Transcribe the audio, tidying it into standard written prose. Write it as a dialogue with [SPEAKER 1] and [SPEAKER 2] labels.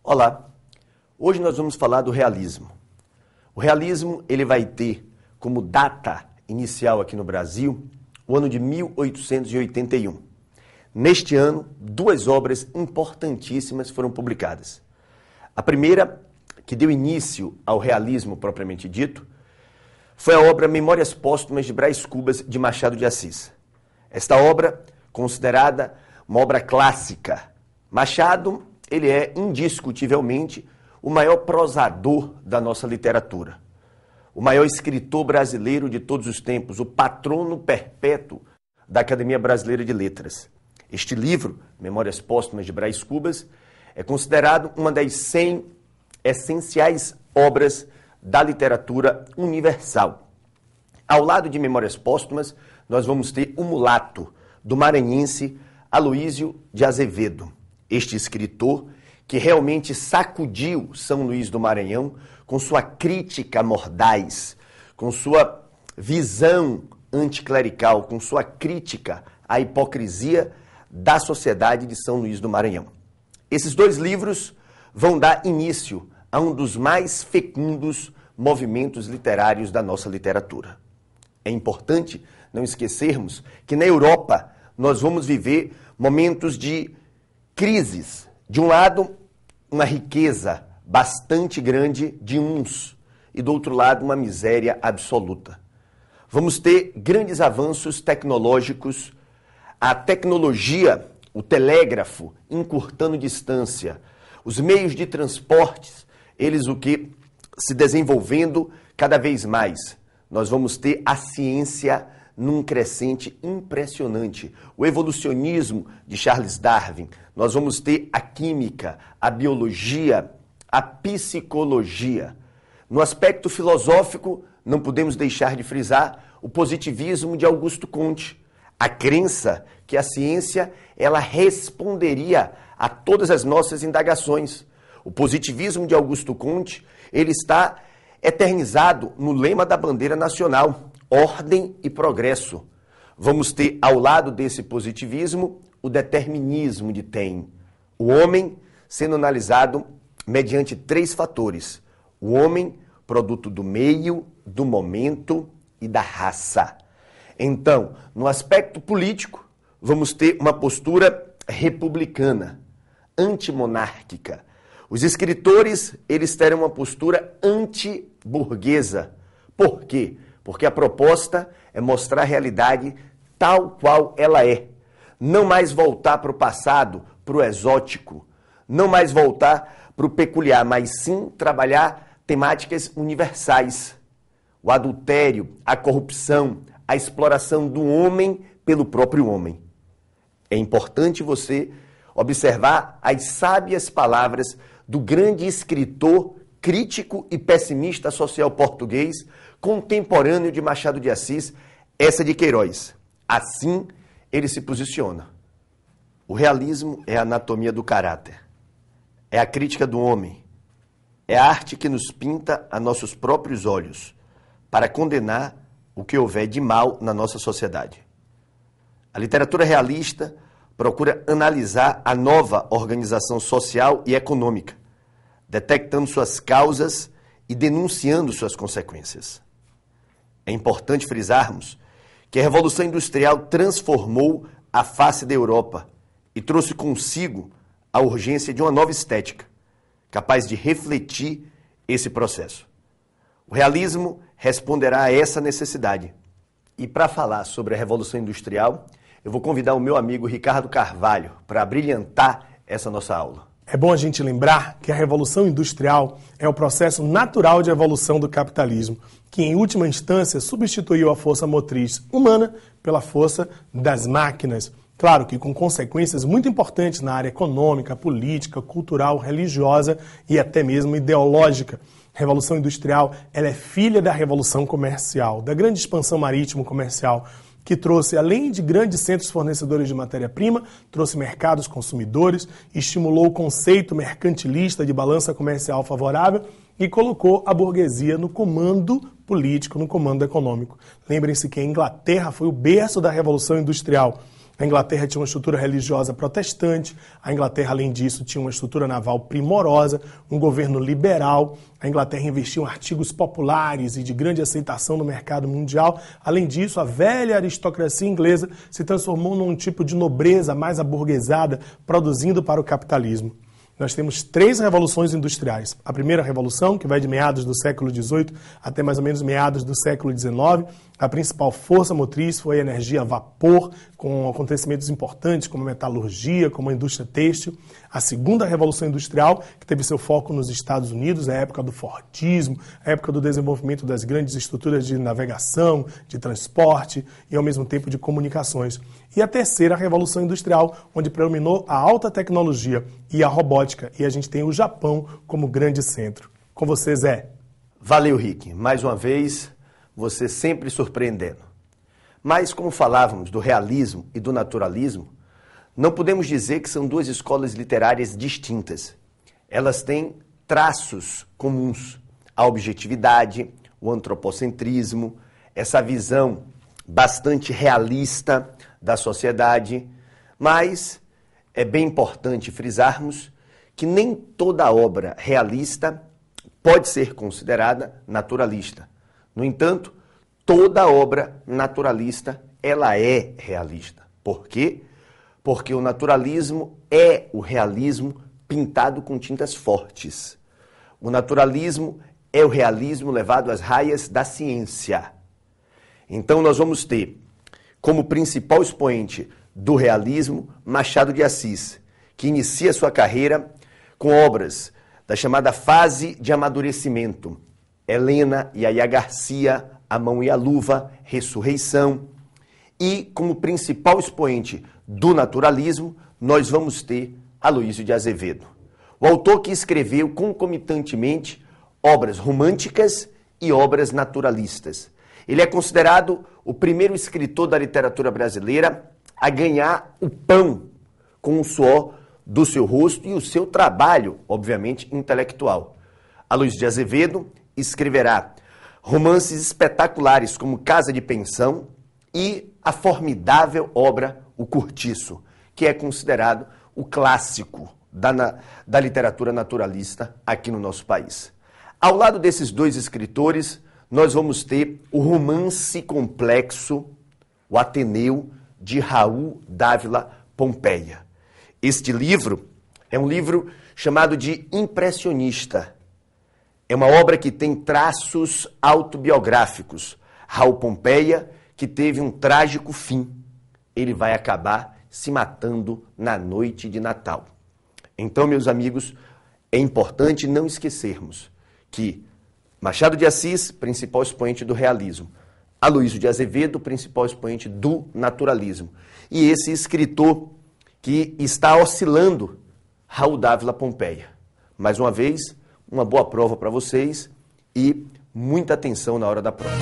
[SPEAKER 1] Olá, hoje nós vamos falar do realismo. O realismo ele vai ter como data inicial aqui no Brasil o ano de 1881. Neste ano, duas obras importantíssimas foram publicadas. A primeira, que deu início ao realismo propriamente dito, foi a obra Memórias Póstumas de Brás Cubas de Machado de Assis. Esta obra, considerada uma obra clássica, Machado, ele é indiscutivelmente o maior prosador da nossa literatura, o maior escritor brasileiro de todos os tempos, o patrono perpétuo da Academia Brasileira de Letras. Este livro, Memórias Póstumas de Brás Cubas, é considerado uma das 100 essenciais obras da literatura universal. Ao lado de Memórias Póstumas, nós vamos ter O Mulato, do maranhense Aloísio de Azevedo. Este escritor que realmente sacudiu São Luís do Maranhão com sua crítica mordaz, com sua visão anticlerical, com sua crítica à hipocrisia da sociedade de São Luís do Maranhão. Esses dois livros vão dar início a um dos mais fecundos movimentos literários da nossa literatura. É importante não esquecermos que na Europa nós vamos viver momentos de crises. De um lado, uma riqueza bastante grande de uns e do outro lado, uma miséria absoluta. Vamos ter grandes avanços tecnológicos, a tecnologia, o telégrafo, encurtando distância, os meios de transportes, eles o que se desenvolvendo cada vez mais. Nós vamos ter a ciência num crescente impressionante. O evolucionismo de Charles Darwin. Nós vamos ter a química, a biologia, a psicologia. No aspecto filosófico, não podemos deixar de frisar o positivismo de Augusto Comte. A crença que a ciência ela responderia a todas as nossas indagações. O positivismo de Augusto Comte, ele está eternizado no lema da bandeira nacional, ordem e progresso. Vamos ter ao lado desse positivismo o determinismo de Taine. O homem sendo analisado mediante 3 fatores. O homem, produto do meio, do momento e da raça. Então, no aspecto político, vamos ter uma postura republicana, antimonárquica. Os escritores, eles terão uma postura anti-burguesa. Por quê? Porque a proposta é mostrar a realidade tal qual ela é. Não mais voltar para o passado, para o exótico. Não mais voltar para o peculiar, mas sim trabalhar temáticas universais. O adultério, a corrupção, a exploração do homem pelo próprio homem. É importante você observar as sábias palavras do grande escritor, crítico e pessimista social português, contemporâneo de Machado de Assis, Eça de Queiroz. Assim, ele se posiciona. O realismo é a anatomia do caráter, é a crítica do homem, é a arte que nos pinta a nossos próprios olhos para condenar o que houver de mal na nossa sociedade. A literatura realista procura analisar a nova organização social e econômica, detectando suas causas e denunciando suas consequências. É importante frisarmos que a Revolução Industrial transformou a face da Europa e trouxe consigo a urgência de uma nova estética, capaz de refletir esse processo. O realismo responderá a essa necessidade. E para falar sobre a Revolução Industrial, eu vou convidar o meu amigo Ricardo Carvalho para brilhantar essa nossa aula.
[SPEAKER 2] É bom a gente lembrar que a Revolução Industrial é o processo natural de evolução do capitalismo, que em última instância substituiu a força motriz humana pela força das máquinas. Claro que com consequências muito importantes na área econômica, política, cultural, religiosa e até mesmo ideológica. A Revolução Industrial ela é filha da Revolução Comercial, da grande expansão marítimo-comercial, que trouxe, além de grandes centros fornecedores de matéria-prima, trouxe mercados consumidores, estimulou o conceito mercantilista de balança comercial favorável e colocou a burguesia no comando político, no comando econômico. Lembrem-se que a Inglaterra foi o berço da Revolução Industrial. A Inglaterra tinha uma estrutura religiosa protestante, a Inglaterra, além disso, tinha uma estrutura naval primorosa, um governo liberal, a Inglaterra investiu em artigos populares e de grande aceitação no mercado mundial. Além disso, a velha aristocracia inglesa se transformou num tipo de nobreza mais aburguesada, produzindo para o capitalismo. Nós temos 3 revoluções industriais. A primeira revolução, que vai de meados do século XVIII até mais ou menos meados do século XIX. A principal força motriz foi a energia a vapor, com acontecimentos importantes como a metalurgia, como a indústria têxtil. A segunda revolução industrial, que teve seu foco nos Estados Unidos, a época do Fordismo, a época do desenvolvimento das grandes estruturas de navegação, de transporte e, ao mesmo tempo, de comunicações. E a terceira revolução industrial, onde predominou a alta tecnologia e a robótica, e a gente tem o Japão como grande centro. Com você, Zé.
[SPEAKER 1] Valeu, Rick. Mais uma vez, você sempre surpreendendo. Mas, como falávamos do realismo e do naturalismo, não podemos dizer que são 2 escolas literárias distintas. Elas têm traços comuns. A objetividade, o antropocentrismo, essa visão bastante realista da sociedade, mas é bem importante frisarmos que nem toda obra realista pode ser considerada naturalista. No entanto, toda obra naturalista, ela é realista. Por quê? Porque o naturalismo é o realismo pintado com tintas fortes. O naturalismo é o realismo levado às raias da ciência. Então nós vamos ter como principal expoente do realismo Machado de Assis, que inicia sua carreira com obras da chamada fase de amadurecimento. Helena e Yaya Garcia, A Mão e a Luva, Ressurreição. E como principal expoente do naturalismo, nós vamos ter Aloísio de Azevedo, o autor que escreveu concomitantemente obras românticas e obras naturalistas. Ele é considerado o primeiro escritor da literatura brasileira a ganhar o pão com o suor do seu rosto e o seu trabalho, obviamente, intelectual. Aloísio de Azevedo escreverá romances espetaculares como Casa de Pensão e a formidável obra O Cortiço, que é considerado o clássico da literatura naturalista aqui no nosso país. Ao lado desses 2 escritores, nós vamos ter o romance complexo, o Ateneu, de Raul Dávila Pompeia. Este livro é um livro chamado de impressionista. É uma obra que tem traços autobiográficos. Raul Pompeia, que teve um trágico fim. Ele vai acabar se matando na noite de Natal. Então, meus amigos, é importante não esquecermos que Machado de Assis, principal expoente do realismo. Aloísio de Azevedo, principal expoente do naturalismo. E esse escritor que está oscilando, Raul Dávila Pompeia. Mais uma vez, uma boa prova para vocês e muita atenção na hora da prova.